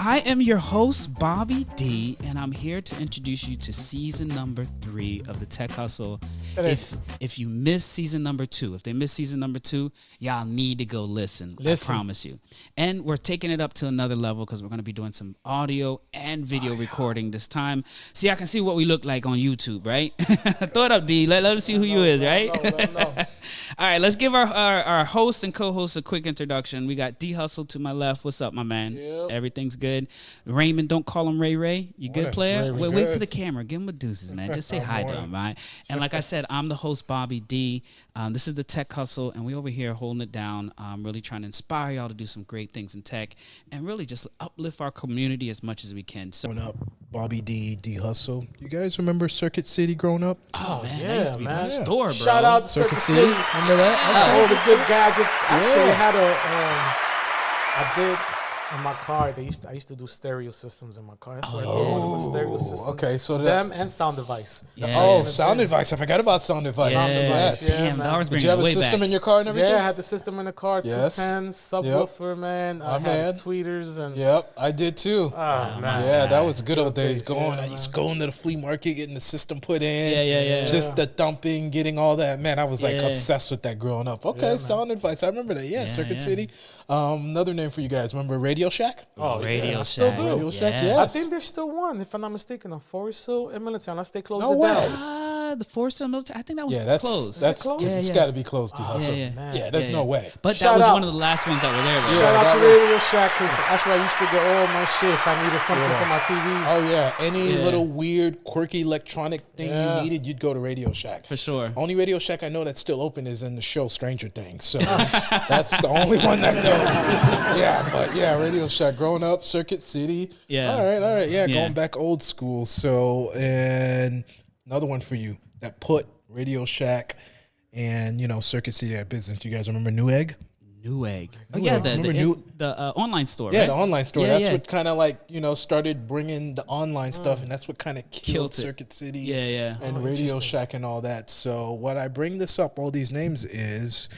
I am your host, Bobby D, and I'm here to introduce you to season number 3 of the Tech Hustle. If you missed season number 2, if they missed season number 2, y'all need to go listen. I promise you. And we're taking it up to another level because we're going to be doing some audio and video recording this time. See, I can see what we look like on YouTube, right? Throw it up, D. Let us see who you is, right? No. All right, let's give our host and co-host a quick introduction. We got D Hustle to my left. What's up, my man? Yep. Everything's good. Raymond, don't call him Ray Ray. You good, player? Wave to the camera. Give him a deuces, man. Just say hi to him, right? And like I said, I'm the host, Bobby D. This is the Tech Hustle, and we over here holding it down, really trying to inspire y'all to do some great things in tech and really just uplift our community as much as we can. So, growing up, Bobby D Hustle. You guys remember Circuit City growing up? oh man, yeah, that used to be my man. store, bro. Shout out to Circuit City. Remember that? All the good gadgets. Actually, I had I did in my car. I used to do stereo systems in my car. That's what I did with stereo systems. Okay, so them and sound device. Yeah. sound device. I forgot about sound device. Yeah. Yes. Damn, Yeah, the man. hours Did bring you have it a way system back. in your car and everything? Yeah, I had the system in the car. Yes. 210s, subwoofer, man. I had tweeters and. Yep, I did too. Oh, man. Yeah, that was good old days. Yeah, I used to go into the flea market, getting the system put in. Yeah. Just the thumping, getting all that. Man, I was like Yeah. obsessed with that growing up. Okay, man. sound advice. I remember that. Yeah, Circuit yeah. City. Another name for you guys. Remember Radio Shack? Oh, Radio yeah, I still Shack. do. Radio Shack, Yeah. yes. I think there's still one, if I'm not mistaken, on Forest Hill in Military. Unless they closed No it way. down. The Forest Hill Military. I think that was Yeah, that's closed. that's closed? it's Yeah. got to be close to Hustle. yeah. Man. Yeah, there's Yeah, no yeah. way. But Shout that was out. one of the last ones that were there. Though. Yeah. Shout out that to was- Radio Shack, because that's where I used to get all my shit if I needed something for my TV. Oh yeah, any Yeah. little weird, quirky electronic thing Yeah. you needed, you'd go to Radio Shack. For sure. Only Radio Shack I know that's still open is in the show Stranger Things. So that's the only one I know. Yeah, but yeah, Radio Shack. Growing up, Circuit City. Yeah. All right. Yeah, Yeah. going back old school. So, and another one for you that put Radio Shack and Circuit City at business. You guys remember Newegg? Newegg. Oh, Newegg. yeah, Remember the online store. Yeah, right? the online store. Yeah, That's yeah. what kind of like, started bringing the online stuff, and that's what kind of killed Killed it. Circuit City Yeah. and Radio Shack and all that. So what I bring this up, all these names, is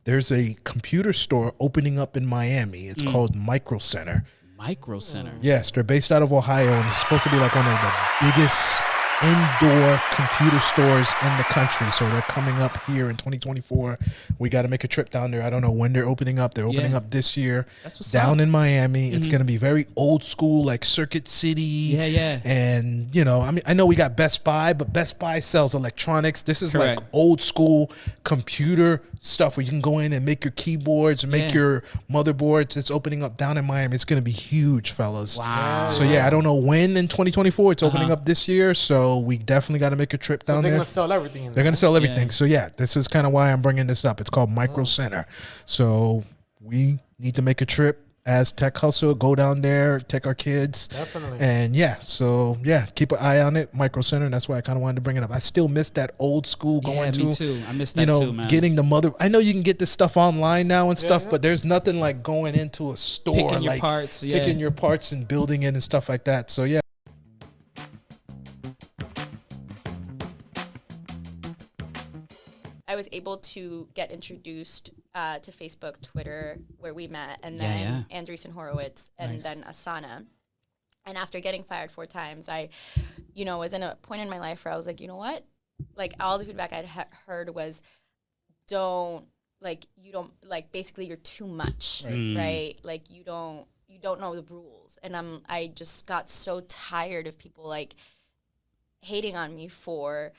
there's a computer store opening up in Miami. It's called Micro Center. Micro Center. Yes, they're based out of Ohio, and it's supposed to be like one of the biggest indoor computer stores in the country. So they're coming up here in 2024. We got to make a trip down there. I don't know when they're opening up. They're opening up this year. That's what's down up. in Miami. It's going to be very old school, like Circuit City. Yeah. And I know we got Best Buy, but Best Buy sells electronics. This is Correct. like old school computer stuff where you can go in and make your keyboards and make your motherboards. It's opening up down in Miami. It's going to be huge, fellas. Wow. So I don't know when in 2024. It's opening up this year, so we definitely got to make a trip down They're there. going to sell everything in They're there. going to sell everything. Yeah. So this is kind of why I'm bringing this up. It's called Micro Center. So we need to make a trip as Tech Hustle, go down there, take our kids. Definitely. And keep an eye on it, Micro Center. And that's why I kind of wanted to bring it up. I still miss that old school going to. Me too. I miss that too, man. Getting the mother. I know you can get this stuff online now and stuff, but there's nothing like going into a store, Picking your like parts, picking your parts and building it and stuff like that. So yeah. I was able to get introduced to Facebook, Twitter, where we met, and then Andreessen Horowitz, and then Asana. And after getting fired 4 times, I, was in a point in my life where I was like, you know what? Like, all the feedback I'd heard was, basically you're too much, right? Like, you don't know the rules. And I just got so tired of people, like, hating on me for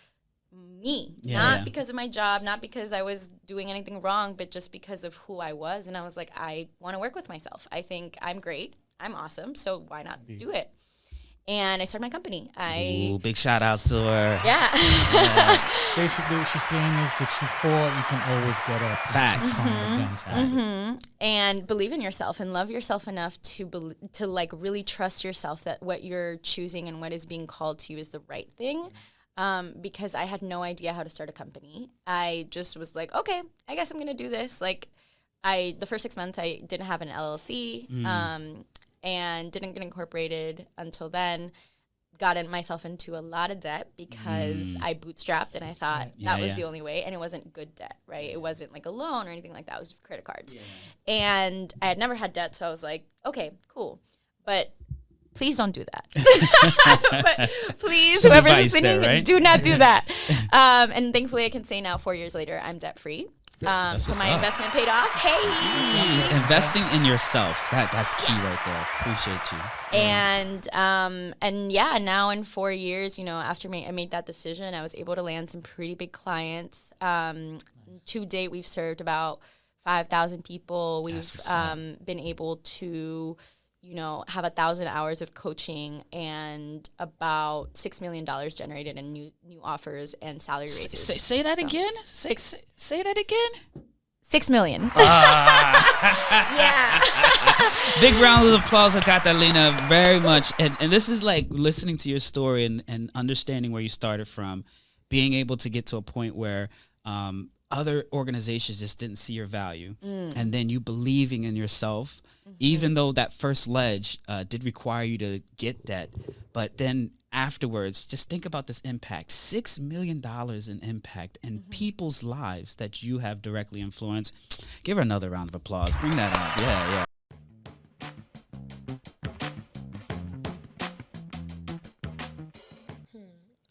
me, not because of my job, not because I was doing anything wrong, but just because of who I was. And I was like, I want to work with myself. I think I'm great. I'm awesome. So why not do it? And I started my company. Ooh, big shout outs to her. Yeah. Basically, what she's saying is if you fall, you can always get up. Facts. And believe in yourself and love yourself enough to like really trust yourself that what you're choosing and what is being called to you is the right thing. Because I had no idea how to start a company. I just was like, okay, I guess I'm going to do this. Like, the first 6 months, I didn't have an LLC and didn't get incorporated until then. Got myself into a lot of debt because I bootstrapped and I thought that was the only way. And it wasn't good debt, right? It wasn't like a loan or anything like that. It was credit cards. Yeah. And I had never had debt, so I was like, okay, cool. But please don't do that. But please, Some whoever's advice there, listening, right? do not do that. And thankfully, I can say now, 4 years later, I'm debt free. So what's my up. investment paid off. Hey. Investing in yourself. That's key right there. Appreciate you. And yeah, now in 4 years, after I made that decision, I was able to land some pretty big clients. To date, we've served about 5,000 people. We've been able to, have 1,000 hours of coaching and about $6 million generated in new offers and salary raises. Say that again. Say that again. 6 million. Yeah. Big round of applause for Catalina, very much. And this is like listening to your story and understanding where you started from, being able to get to a point where other organizations just didn't see your value. And then you believing in yourself, even though that first ledge did require you to get that. But then afterwards, just think about this impact. $6 million in impact in people's lives that you have directly influenced. Give her another round of applause. Bring that up. Yeah.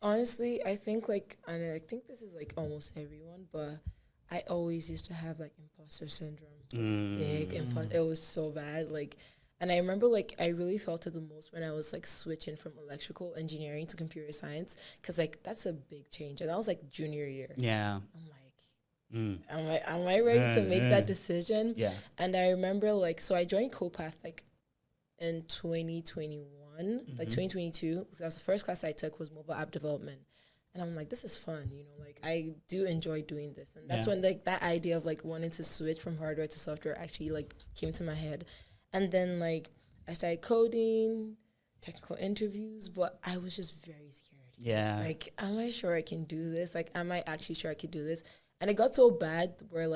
Honestly, I think and I think this is like almost everyone, but I always used to have like imposter syndrome. It was so bad. And I remember I really felt it the most when I was like switching from electrical engineering to computer science, because that's a big change. And that was like junior year. Yeah. I'm like, am I ready to make that decision? Yeah. And I remember so I joined Copath in 2021, 2022. So that was the first class I took was mobile app development. And I'm like, this is fun, I do enjoy doing this. And that's when that idea of wanting to switch from hardware to software actually came to my head. And then I started coding, technical interviews, but I was just very scared. Yeah. Am I sure I can do this? Am I actually sure I could do this? And it got so bad where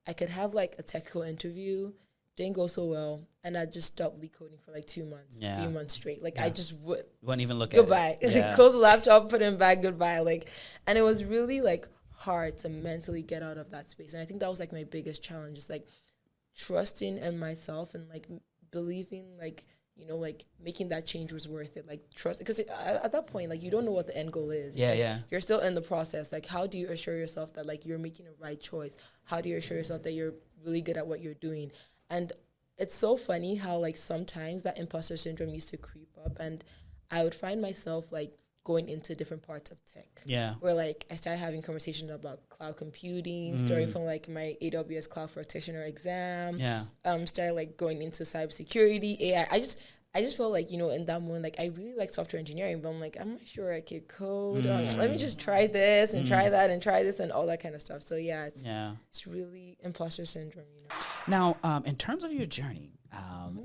I could have a technical interview, didn't go so well, and I just stopped leak coding for 2 months, 3 months straight. I just wouldn't even look goodbye. at it. Yeah. Close the laptop, put it back, goodbye. And it was really hard to mentally get out of that space. And I think that was my biggest challenge, is trusting in myself and believing making that change was worth it. Trust, because at that point you don't know what the end goal is. You're still in the process. How do you assure yourself that you're making the right choice? How do you assure yourself that you're really good at what you're doing? And it's so funny how sometimes that imposter syndrome used to creep up, and I would find myself going into different parts of tech. Yeah. Where I started having conversations about cloud computing, starting from my AWS cloud practitioner exam. Yeah. Started going into cybersecurity, AI. I just felt in that moment, I really like software engineering, but I'm I'm not sure I could code. Let me just try this and try that and try this and all that kind of stuff. So it's really imposter syndrome, Now, in terms of your journey,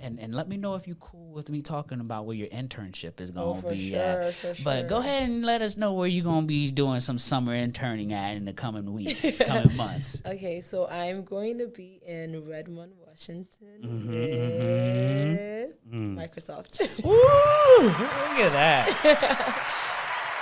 and let me know if you're cool with me talking about where your internship is going to be at. But go ahead and let us know where you're going to be doing some summer interning at in the coming weeks, coming months. Okay, so I'm going to be in Redmond, Washington with Microsoft. Ooh, look at that.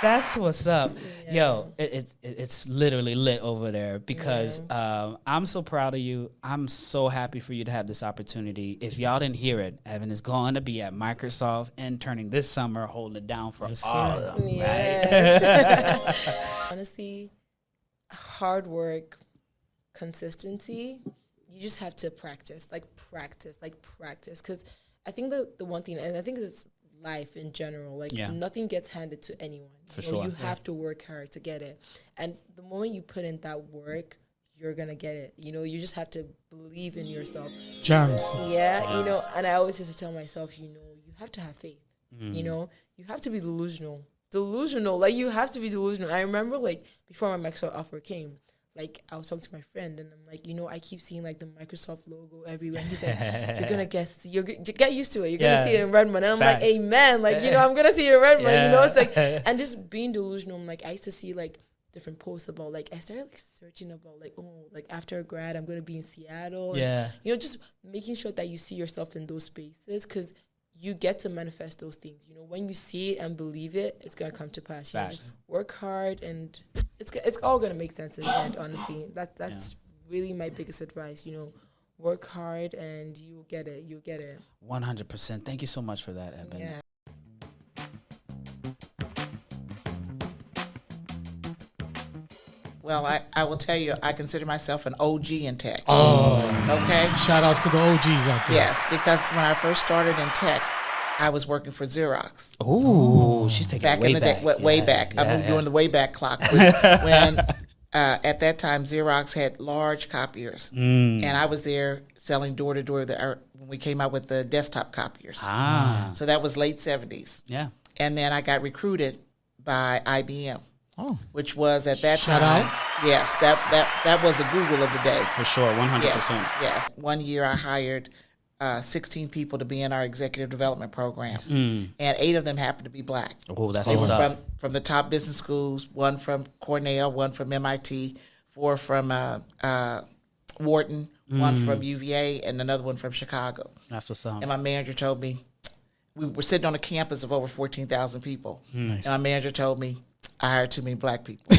That's what's up. Yo, it's literally lit over there because I'm so proud of you. I'm so happy for you to have this opportunity. If y'all didn't hear it, Evan is going to be at Microsoft interning this summer, holding it down for all of them. Yes. Right? Honestly, hard work, consistency, you just have to practice. Because I think the one thing, and I think it's life in general, nothing gets handed to anyone. You have to work hard to get it, and the moment you put in that work, you're gonna get it. You just have to believe in yourself. Jams. And I always used to tell myself, you have to have faith. You have to be delusional. You have to be delusional. I remember before my Microsoft offer came, I was talking to my friend, and I'm I keep seeing the Microsoft logo everywhere. And he's you're gonna get used to it. You're gonna see it in Redmond. And I'm amen. I'm gonna see it in Redmond. It's and just being delusional. I used to see different posts about I started searching about after grad I'm gonna be in Seattle. And, just making sure that you see yourself in those spaces, because you get to manifest those things. When you see it and believe it, it's gonna come to pass. Just work hard, and it's all gonna make sense in the end. Honestly, that's really my biggest advice. Work hard, and you'll get it. 100%. Thank you so much for that, Eben. Yeah. Well, I will tell you, I consider myself an OG in tech. Okay. Shout outs to the OGs out there. Yes, because when I first started in tech, I was working for Xerox. Oh, she's taking Back it way in the back. day, way back. I'm doing the way back clock. When at that time, Xerox had large copiers, and I was there selling door to door when we came out with the desktop copiers. So that was late 70s. Yeah. And then I got recruited by IBM, which was at that Shout time. out. Yes, that was a Google of the day. For sure, 100%. Yes. 1 year I hired 16 people to be in our executive development program, and 8 of them happened to be black. Oh, that's They what's were up. from the top business schools, 1 from Cornell, 1 from MIT, 4 from Wharton, 1 from UVA, and another 1 from Chicago. That's what's up. And my manager told me, we were sitting on a campus of over 14,000 people, and my manager told me, I hired too many black people.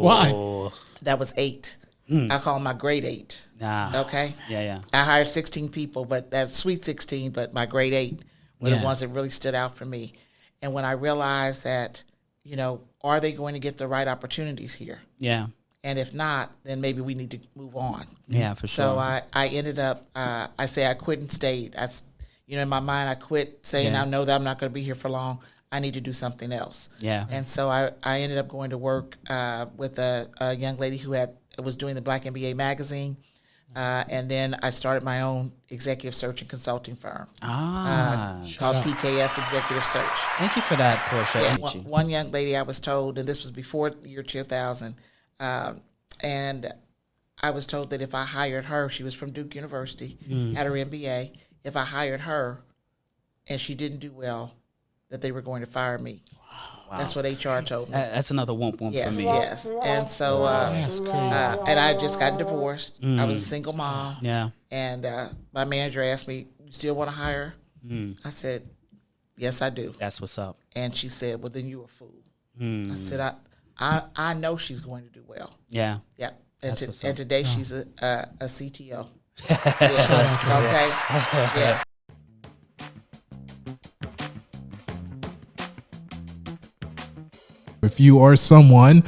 Why? That was 8. I call them my grade 8. Okay? Yeah. I hired 16 people, but that's sweet 16, but my grade 8 were the ones that really stood out for me. And when I realized that, are they going to get the right opportunities here? Yeah. And if not, then maybe we need to move on. Yeah, for sure. So I ended up, I say I quit and stayed. In my mind, I quit saying, I know that I'm not going to be here for long. I need to do something else. Yeah. And so I ended up going to work with a young lady who was doing the Black MBA magazine. And then I started my own executive search and consulting firm called PKS Executive Search. Thank you for that, Portia. Yeah, one young lady I was told, and this was before the year 2000, and I was told that if I hired her, she was from Duke University, had her MBA, if I hired her and she didn't do well, that they were going to fire me. Wow. That's what HR told me. That's another womp for me. Yes. And so, That's crazy. and I just got divorced. I was a single mom. Yeah. And my manager asked me, "You still want to hire her?" I said, "Yes, I do." That's what's up. And she said, "Well, then you're a fool." I said, I know she's going to do well. Yeah. Yeah. And, That's what's up. today she's a CTO. Yes. Okay. Yes. If you are someone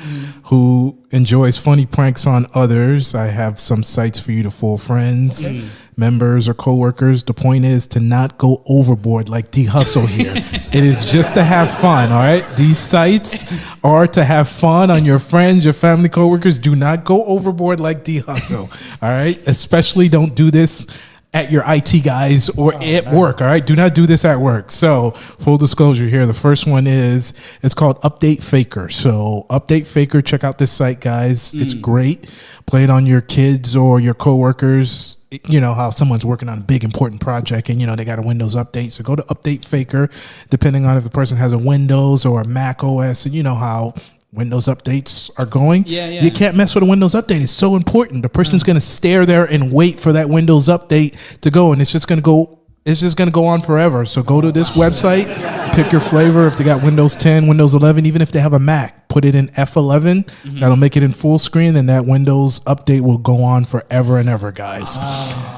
who enjoys funny pranks on others, I have some sites for you to fool friends, members, or coworkers. The point is to not go overboard like D Hustle here. It is just to have fun, all right? These sites are to have fun on your friends, your family, coworkers. Do not go overboard like D Hustle, all right? Especially don't do this at your IT guys or at work, all right? Do not do this at work. So full disclosure here, the first one it's called Update Faker. So Update Faker, check out this site, guys. It's great. Play it on your kids or your coworkers. You know how someone's working on a big important project and they got a Windows update. So go to Update Faker, depending on if the person has a Windows or a Mac OS, and you know how Windows updates are going. Yeah. You can't mess with a Windows update. It's so important. The person's going to stare there and wait for that Windows update to go, and it's just going to go on forever. So go to this website, pick your flavor. If they got Windows 10, Windows 11, even if they have a Mac, put it in F11. That'll make it in full screen, and that Windows update will go on forever and ever, guys.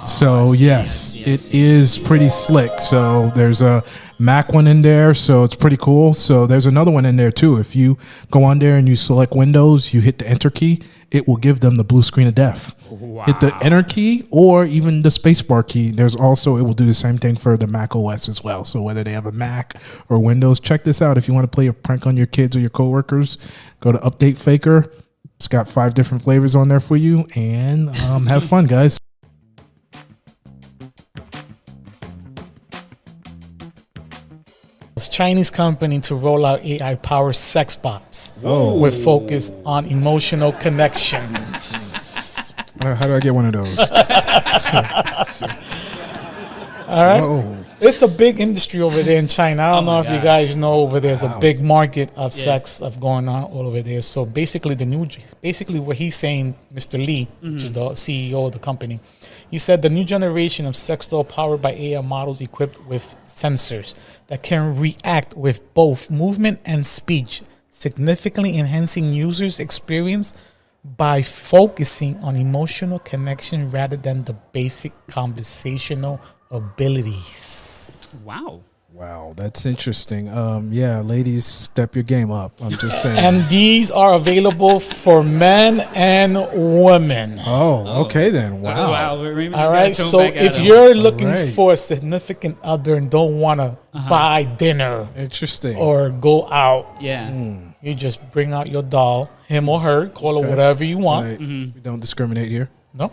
So yes, it is pretty slick. So there's a Mac one in there, so it's pretty cool. So there's another one in there too. If you go on there and you select Windows, you hit the enter key, it will give them the blue screen of death. Hit the enter key or even the spacebar key. It will do the same thing for the Mac OS as well. So whether they have a Mac or Windows, check this out. If you want to play a prank on your kids or your coworkers, go to Update Faker. It's got 5 different flavors on there for you, and have fun, guys. Chinese company to roll out AI-powered sex bots with focus on emotional connections. How do I get one of those? All right. Whoa. It's a big industry over there in China. I don't know if you guys know over there's a big market of sex of going on all over there. So basically what he's saying, Mr. Lee, which is the CEO of the company, he said the new generation of sex doll powered by AI models equipped with sensors that can react with both movement and speech, significantly enhancing users' experience by focusing on emotional connection rather than the basic conversational abilities. Wow. Wow, that's interesting. Yeah, ladies, step your game up. I'm just saying. And these are available for men and women. Oh, okay then. Wow. All right. So if you're looking for a significant other and don't want to buy dinner, interesting, or go out, Yeah. you just bring out your doll, him or her, call it whatever you want. Right. We don't discriminate here. No,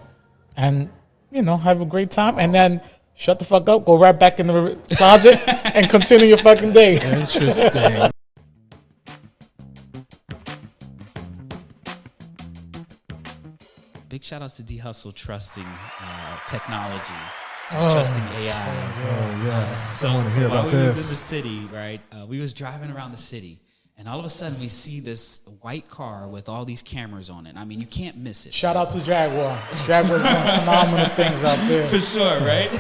and have a great time, and then shut the fuck up, go right back in the closet, and continue your fucking day. Interesting. Big shout outs to D Hustle trusting technology, trusting AI. Oh yes. So, I want to hear while about we was in this. the city, right? We was driving around the city, and all of a sudden we see this white car with all these cameras on it. I mean, you can't miss it. Shout out to Jaguar. Jaguar's doing phenomenal things out there. For sure, right?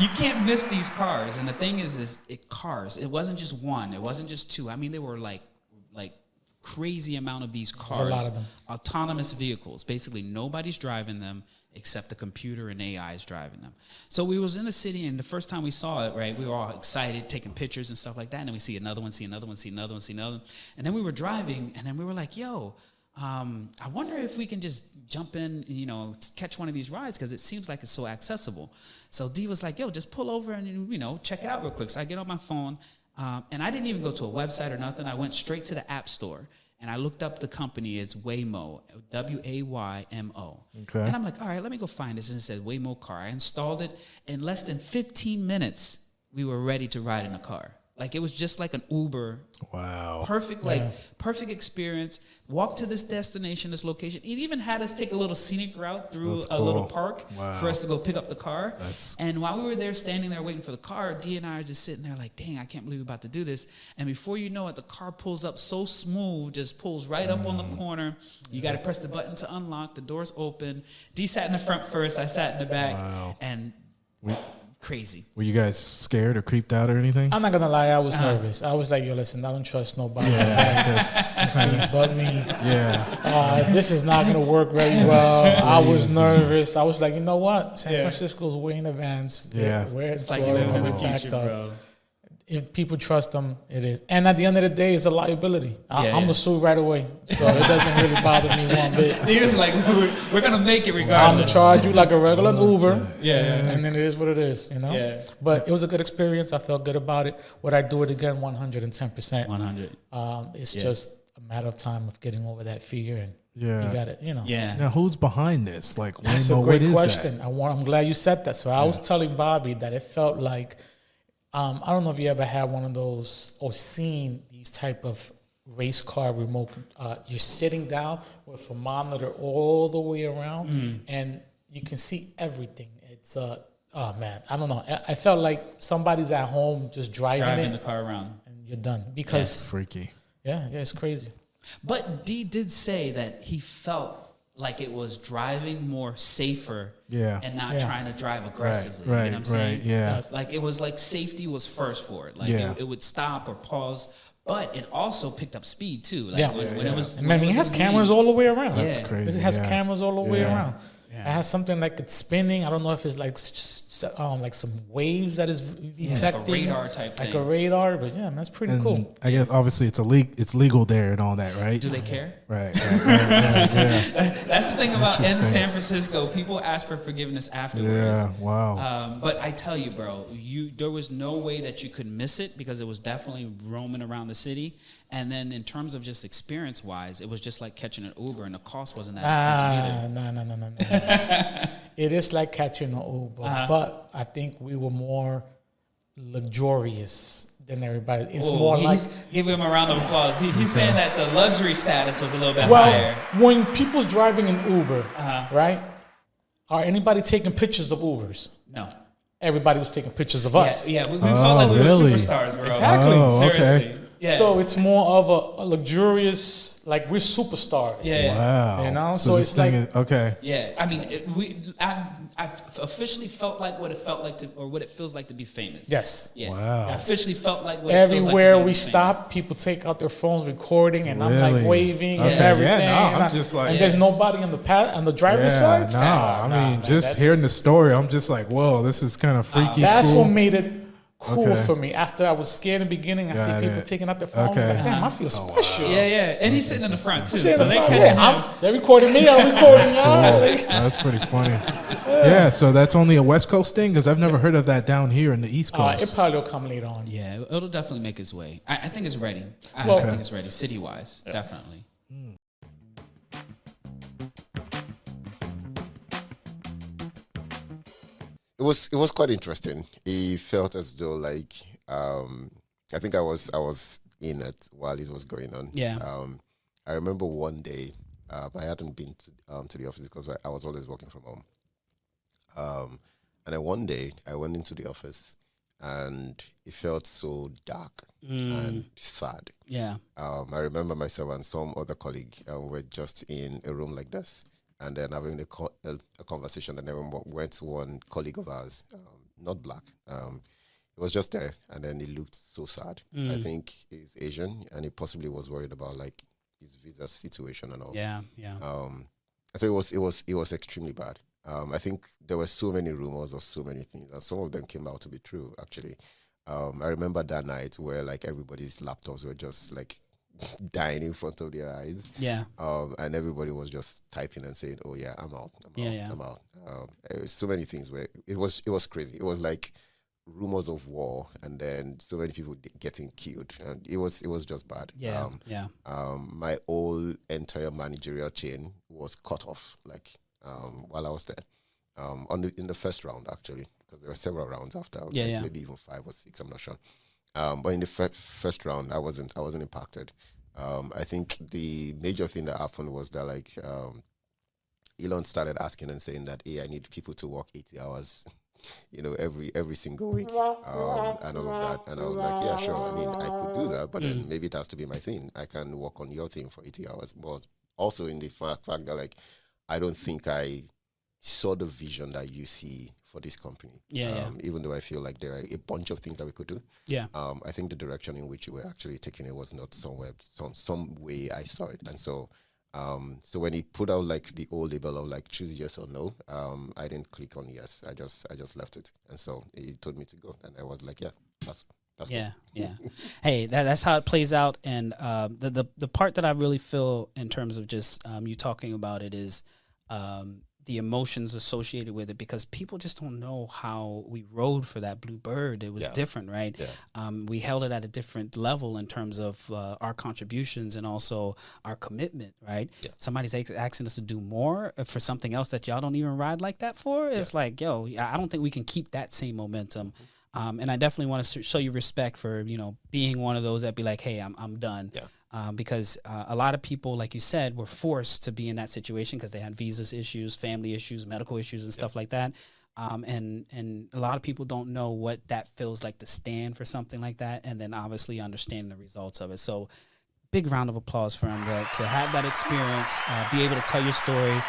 You can't miss these cars. And the thing is cars. It wasn't just one. It wasn't just two. I mean, there were like crazy amount of these cars. There's a lot of them. Autonomous vehicles. Basically, nobody's driving them except the computer and AI is driving them. So we was in the city, and the first time we saw it, right, we were all excited, taking pictures and stuff like that. And then we see another one, see another one, see another one, see another one. And then we were driving, and then we were like, yo, I wonder if we can just jump in, catch one of these rides, because it seems like it's so accessible. So D was like, yo, just pull over and, check it out real quick. So I get on my phone, and I didn't even go to a website or nothing. I went straight to the App Store, and I looked up the company. It's Waymo, Waymo. Okay. And I'm like, all right, let me go find this. And it said Waymo car. I installed it. In less than 15 minutes, we were ready to ride in a car. Like, it was just like an Uber. Wow. Perfect, perfect experience. Walk to this destination, this location. It even had us take a little scenic route through That's a cool. little park Wow. for us to go pick up the car. That's- And while we were there, standing there waiting for the car, D and I are just sitting there like, dang, I can't believe we're about to do this. And before you know it, the car pulls up so smooth, just pulls right up on the corner. You got to press the button to unlock. The doors open. D sat in the front first. I sat in the back. Wow. And crazy. Were you guys scared or creeped out or anything? I'm not gonna lie, I was nervous. I was like, yo, listen, I don't trust nobody. That's But me. yeah. This is not gonna work very well. I was nervous. I was like, you know what? San Francisco's way in advance. Yeah. Where It's like you live in the we're future, backed up. bro. If people trust them, it is. And at the end of the day, it's a liability. I'm Yeah. gonna sue right away, so it doesn't really bother me one bit. He was like, we're going to make it I'm gonna regardless. charge you like a regular Uber. Yeah. And then it is what it is, Yeah. But it was a good experience. I felt good about it. Would I do it again? 110%. 100. It's just a matter of time of getting over that fear, and Yeah. you got it. Yeah. Now, who's behind this? Like, That's Waymo, a great what is question. that? I'm glad you said that. So I was telling Bobby that it felt like, I don't know if you ever had one of those or seen these type of race car remote. You're sitting down with a monitor all the way around, and you can see everything. It's oh man, I don't know. I felt like somebody's at home just driving the it, car around. and you're done because Freaky. yeah, it's crazy. But D did say that he felt like it was driving more safer and not trying to drive aggressively. Right, you know what I'm saying? yeah. Like, it was like safety was first for it. Like, Yeah. it would stop or pause, but it also picked up speed too. Like, Yeah. when it was, And when I mean, it was has in cameras lead. all the way around. That's crazy. It has yeah. cameras all the way Yeah. around. It has something like it's spinning. I don't know if it's like like some waves that is detecting, like a radar type like thing. a radar. But yeah, man, that's pretty And cool. I guess obviously it's legal there and all that, right? Do they care? Right. Yeah. That's the thing about in Interesting. San Francisco. People ask for forgiveness afterwards. Yeah. Wow. But I tell you, bro, there was no way that you could miss it because it was definitely roaming around the city. And then in terms of just experience-wise, it was just like catching an Uber, and the cost wasn't that expensive either. No. It is like catching an Uber, but I think we were more luxurious than everybody. It's more like give him a round of applause. He's saying that the luxury status was a little bit well, higher. when people's driving an Uber, right? Are anybody taking pictures of Ubers? No. Everybody was taking pictures of us. Yeah, we felt like we really? were superstars, bro. Exactly. Oh, okay. Seriously. Yeah. So it's more of a luxurious, like we're superstars. Yeah. Wow. You know, so so this it's thing like- is, okay. Yeah, I mean, I officially felt like what it felt like or what it feels like to be famous. Yes. Yeah. Wow. I officially felt like what it feels like to Everywhere be we famous. stop, people take out their phones recording, and I'm Really? like waving Okay, and yeah, everything. no, I'm and just like- and there's nobody on the driver's side. I mean, man, just that's- hearing the story, I'm just like, whoa, this is kind of freaky. That's cool. what made it cool for me. After I was scared in the beginning, I see people taking out their phones. Okay. Like, damn, I feel special. Yeah. And he's sitting in the front too. Shit, So they they're recording me. I'm recording y'all. Like, That's pretty funny. Yeah, so that's only a West Coast thing because I've never heard of that down here in the East Coast. it probably will come later on. Yeah, it'll definitely make its way. I think it's ready. I think it's ready city-wise, definitely. It was quite interesting. It felt as though like I think I was in it while it was going on. Yeah. I remember one day I hadn't been to the office because I was always working from home. And then one day I went into the office and it felt so dark and sad. Yeah. I remember myself and some other colleague were just in a room like this, and then having a conversation. And then we went to one colleague of ours, not black. He was just there, and then he looked so sad. I think he's Asian, and he possibly was worried about like his visa situation and all. Yeah. So it was extremely bad. I think there were so many rumors of so many things, and some of them came out to be true. Actually, I remember that night where like everybody's laptops were just like dying in front of their eyes. Yeah. And everybody was just typing and saying, "Oh yeah, I'm out. I'm out." So many things where it was crazy. It was like rumors of war, and then so many people getting killed, and it was just bad. Yeah. My whole entire managerial chain was cut off, like while I was there, in the first round actually, because there were several rounds after. Maybe even 5 or 6. I'm not sure. But in the first round, I wasn't impacted. I think the major thing that happened was that like Elon started asking and saying that, "Hey, I need people to work 80 hours." Every single week, and all of that. And I was like, yeah, sure. I mean, I could do that, but then maybe it has to be my thing. I can work on your thing for 80 hours. But also in the fact that, like, I don't think I saw the vision that you see for this company. Even though I feel like there are a bunch of things that we could do. Yeah. I think the direction in which you were actually taking it was not some way I saw it. And so when he put out like the old label of like choose yes or no, I didn't click on yes. I just left it, and so he told me to go, and I was like, yeah, that's yeah, cool. Yeah. Hey, that's how it plays out, and the part that I really feel in terms of just you talking about it is the emotions associated with it, because people just don't know how we rode for that blue bird. It was different, right? Yeah. We held it at a different level in terms of our contributions and also our commitment, right? Yeah. Somebody's asking us to do more for something else that y'all don't even ride like that for. It's like, yo, I don't think we can keep that same momentum. And I definitely want to show you respect for, being one of those that be like, hey, I'm done. Yeah. Because a lot of people, like you said, were forced to be in that situation because they had visa issues, family issues, medical issues, and stuff like that. And a lot of people don't know what that feels like to stand for something like that, and then obviously understand the results of it. So big round of applause for him to have that experience, be able to tell your story.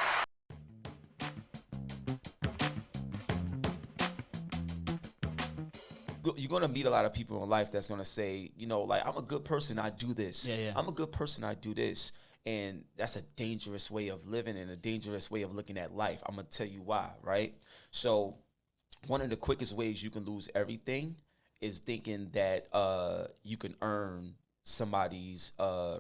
You're going to meet a lot of people in life that's going to say, like, I'm a good person, I do this. I'm a good person, I do this. And that's a dangerous way of living and a dangerous way of looking at life. I'm going to tell you why, right? So one of the quickest ways you can lose everything is thinking that you can earn somebody's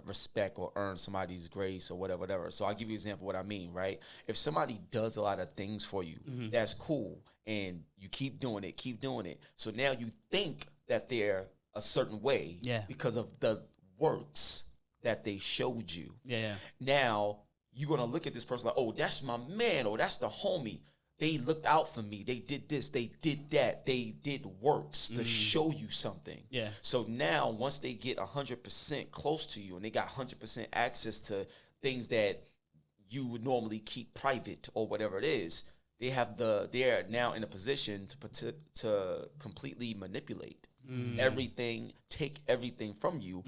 respect or earn somebody's grace or whatever. So I'll give you an example of what I mean, right? If somebody does a lot of things for you, that's cool. And you keep doing it. So now you think that they're a certain way because of the works that they showed you. Yeah. Now you're going to look at this person like, oh, that's my man, or that's the homie. They looked out for me. They did this. They did that. They did works to show you something. Yeah. So now once they get 100% close to you and they got 100% access to things that you would normally keep private or whatever it is, they're now in a position to completely manipulate everything, take everything from you,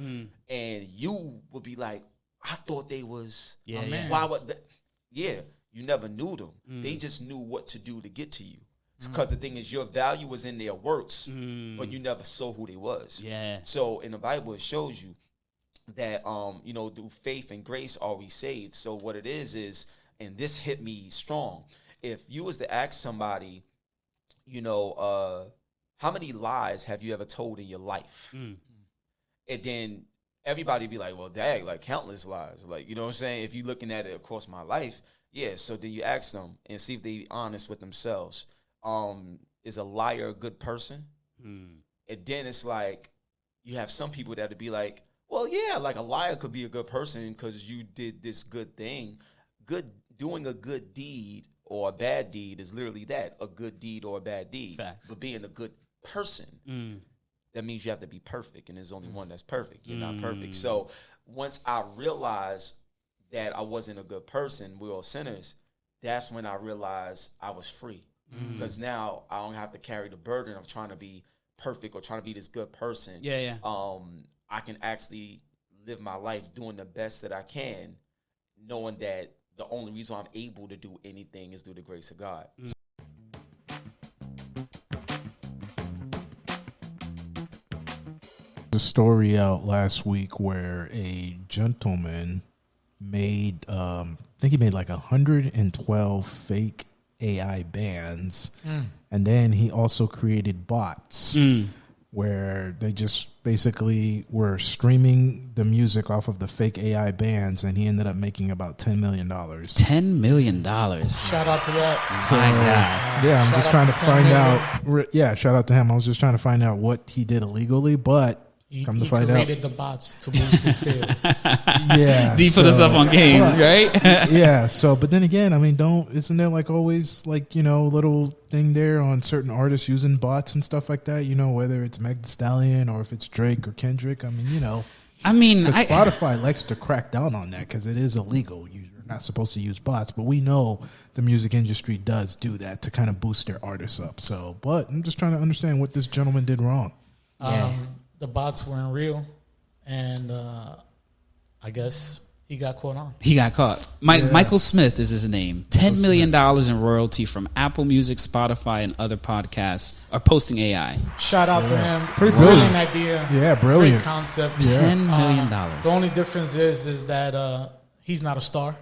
and you would be like, I thought they was my man. Why would you never knew them. They just knew what to do to get to you. Because the thing is, your value was in their works, but you never saw who they was. Yeah. So in the Bible, it shows you that through faith and grace are we saved. So what it is, and this hit me strong. If you was to ask somebody, how many lies have you ever told in your life? And then everybody be like, well, dang, like countless lies. Like, you know what I'm saying? If you're looking at it across my life, yeah. So then you ask them and see if they honest with themselves. Is a liar a good person? And then it's like, you have some people that would be like, well, yeah, like a liar could be a good person because you did this good thing. Doing a good deed or a bad deed is literally that, a good deed or a bad deed. Facts. But being a good person, that means you have to be perfect, and there's only one that's perfect. You're not perfect. So once I realized that I wasn't a good person, we're all sinners, that's when I realized I was free. Because now I don't have to carry the burden of trying to be perfect or trying to be this good person. I can actually live my life doing the best that I can, knowing that the only reason I'm able to do anything is through the grace of God. A story out last week where a gentleman made, I think he made like 112 fake AI bands, and then he also created bots where they just basically were streaming the music off of the fake AI bands, and he ended up making about $10 million. $10 million. Shout out to that. So, My God. yeah, I'm Shout just out trying to to 10 find million. out. Yeah, shout out to him. I was just trying to find out what he did illegally, but come to find out, created the bots to boost his sales. yeah, D put us up on game, right? yeah. So, but then again, I mean, isn't there like always like, little thing there on certain artists using bots and stuff like that? Whether it's Meg Thee Stallion or if it's Drake or Kendrick. I mean, Spotify likes to crack down on that because it is illegal. You're not supposed to use bots, but we know the music industry does do that to kind of boost their artists up. So, but I'm just trying to understand what this gentleman did wrong. The bots weren't real, and I guess he got caught on. He got caught. Michael Smith is his name. $10 million in royalty from Apple Music, Spotify, and other podcasts are posting AI. Shout out to him. Pretty brilliant brilliant idea. Yeah, brilliant. Great concept. $10 million. The only difference is that he's not a star.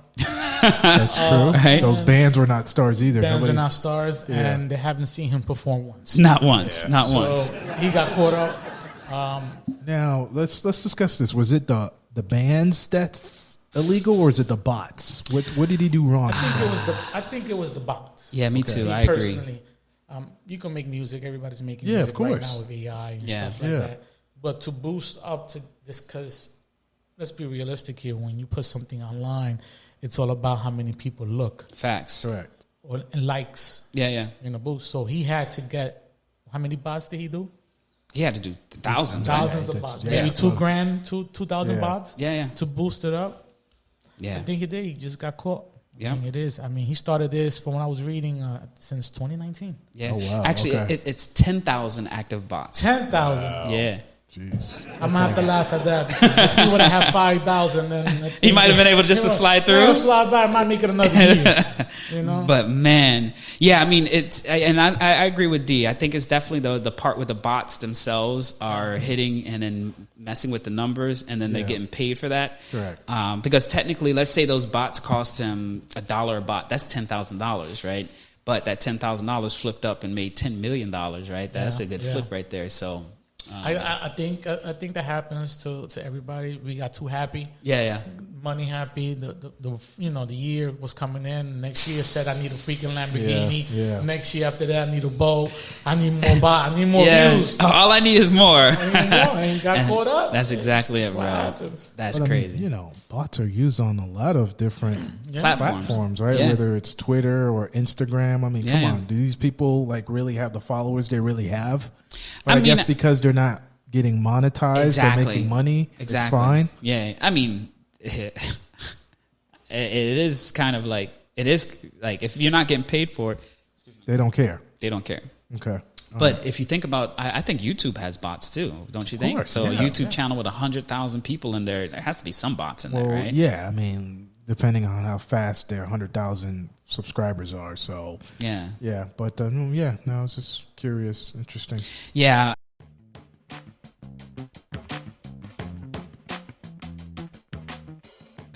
That's true. Right? Those bands were not stars either. Bands are not stars, and they haven't seen him perform once. Not once. Not once. So he got caught up. Now let's discuss this. Was it the bands that's illegal, or is it the bots? What did he do wrong? I think it was the bots. Yeah, me too. Me I agree. personally, you can make music. Everybody's making Yeah, music of course. right now with AI and stuff like Yeah. that. But to boost up to this, because let's be realistic here. When you put something online, it's all about how many people look Facts. Correct. and likes. Yeah. In a boost. So he had to get, how many bots did he do? He had to do thousands. Right? Thousands of bots. Yeah. Maybe $2,000, 2,000 Yeah. bots. Yeah. To boost it up. Yeah. I think he did. He just got caught. Yeah. I think it is. I mean, he started this from when I was reading since 2019. Yeah. Oh, wow. Actually, Okay. it's 10,000 active bots. 10,000. Yeah. Jeez. I'm gonna have to laugh at that because if he would have had 5,000, then He might have been able just to slide through. Yeah, slide by. I might make it another year. But man, yeah, I mean, I agree with D. I think it's definitely the part where the bots themselves are hitting and then messing with the numbers, and then they're getting paid for that. Correct. Because technically, let's say those bots cost him $1 a bot. That's $10,000, right? But that $10,000 flipped up and made $10 million, right? That's a good flip right there. So. I think that happens to everybody. We got too happy. Yeah. Money happy. The year was coming in. Next year said I need a freaking Lamborghini. Yeah. Next year after that I need a boat. I need more I need more views. All I need is more. And got caught up. That's exactly it, bro. Happens. That's But, crazy. Bots are used on a lot of different platforms, right? Yeah. Whether it's Twitter or Instagram. I mean, come on. Do these people like really have the followers they really have? But I guess because they're not getting monetized or making money, it's fine. Yeah. I mean, it is kind of like, it is like if you're not getting paid for it, they don't care. They don't care. Okay. But if you think about, I think YouTube has bots too, don't you think? So a YouTube channel with 100,000 people in there has to be some bots in there, right? Yeah, I mean, depending on how fast their 100,000 subscribers are. So yeah. But I was just curious, interesting. Yeah.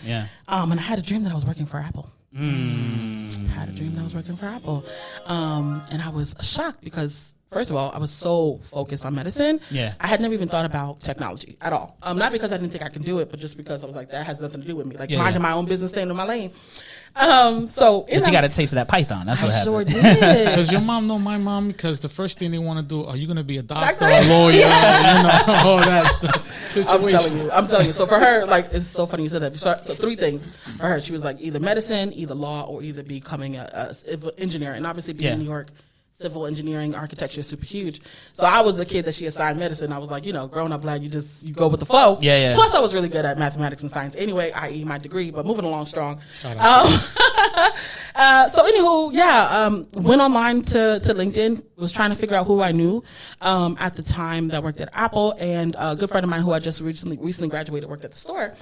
Yeah. And I had a dream that I was working for Apple. I had a dream that I was working for Apple. And I was shocked because first of all, I was so focused on medicine. Yeah. I had never even thought about technology at all. Not because I didn't think I could do it, but just because I was like, that has nothing to do with me. Like minding my own business, staying in my lane. But you got a taste of that Python. That's what happened. Sure did. Does your mom know my mom? Because the first thing they want to do, are you going to be a doctor, a lawyer, you know, all that stuff. Situation. I'm telling you. So for her, like, it's so funny you said that. So 3 things for her. She was like either medicine, either law, or either becoming a engineer. And obviously being in New York, civil engineering, architecture is super huge. So I was the kid that she assigned medicine. I was like, you know, growing up black, you go with the flow. Yeah. Plus I was really good at mathematics and science anyway, i.e. my degree, but moving along strong. So anywho, went online to LinkedIn, was trying to figure out who I knew at the time that worked at Apple, and a good friend of mine who I just recently graduated worked at the store.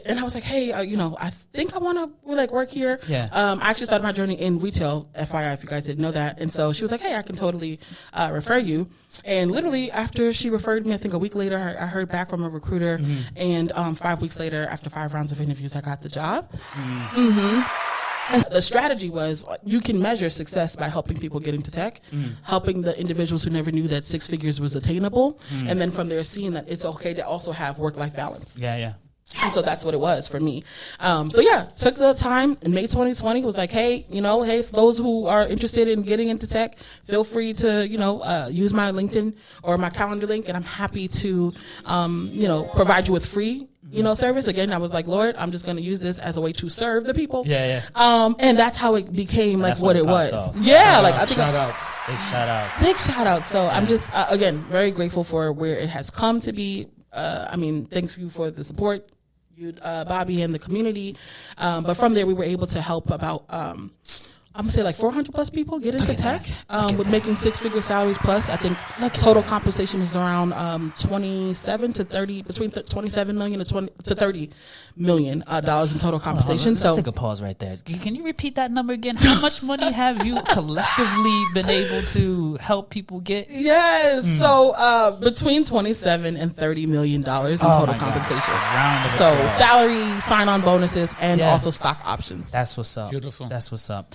And I was like, hey, you know, I think I want to like work here. Yeah. I actually started my journey in retail, FYI, if you guys didn't know that. And so she was like, hey, I can totally refer you. And literally after she referred me, I think a week later, I heard back from a recruiter. And 5 weeks later, after 5 rounds of interviews, I got the job. And the strategy was you can measure success by helping people get into tech, helping the individuals who never knew that 6 figures was attainable, and then from there seeing that it's okay to also have work-life balance. Yeah. And so that's what it was for me. Took the time in May 2020, was like, hey, for those who are interested in getting into tech, feel free to, use my LinkedIn or my calendar link, and I'm happy to, provide you with free service. Again, I was like, Lord, I'm just going to use this as a way to serve the people. Yeah. And that's how it became like what it was. Off. Yeah. Like I think Big shout outs. So I'm just, again, very grateful for where it has come to be. Thanks you for the support, you, Bobby, and the community. But from there, we were able to help about, I'm gonna say like 400 plus people get into tech, with making 6-figure salaries plus. I think total compensation is around 27 to 30, between 27 million to 30 million dollars in total compensation. Let's take a pause right there. Can you repeat that number again? How much money have you collectively been able to help people get? Yes, so between 27 and 30 million dollars in total compensation. So salary, sign-on bonuses, and also stock options. That's what's up. Beautiful. That's what's up.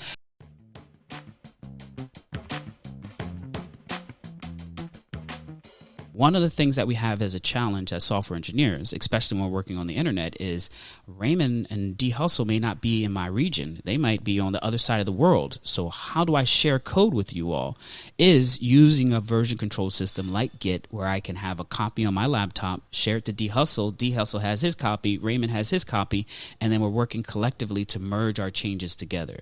One of the things that we have as a challenge as software engineers, especially when we're working on the internet, is Raymond and D Hustle may not be in my region. They might be on the other side of the world. So how do I share code with you all? Is using a version control system like Git, where I can have a copy on my laptop, share it to D Hustle. D Hustle has his copy, Raymond has his copy, and then we're working collectively to merge our changes together.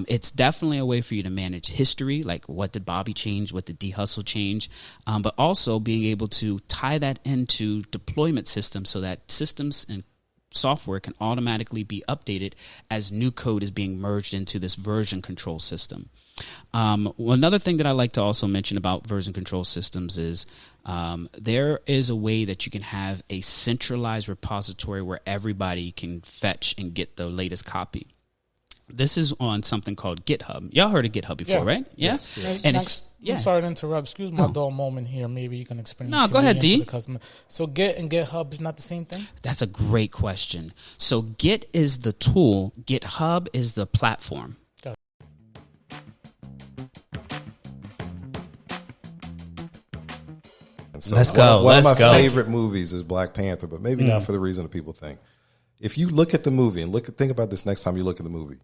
It's definitely a way for you to manage history, like what did Bobby change, what did D Hustle change, but also being able to tie that into deployment systems so that systems and software can automatically be updated as new code is being merged into this version control system. Another thing that I like to also mention about version control systems is there is a way that you can have a centralized repository where everybody can fetch and get the latest copy. This is on something called GitHub. Y'all heard of GitHub before, right? Yeah. Yes. And I'm sorry to interrupt. Excuse my dull moment here. Maybe you can explain. No, go ahead, D. So Git and GitHub is not the same thing? That's a great question. So Git is the tool. GitHub is the platform. So let's go. One of my favorite movies is Black Panther, but maybe not for the reason that people think. If you look at the movie and think about this next time you look at the movie,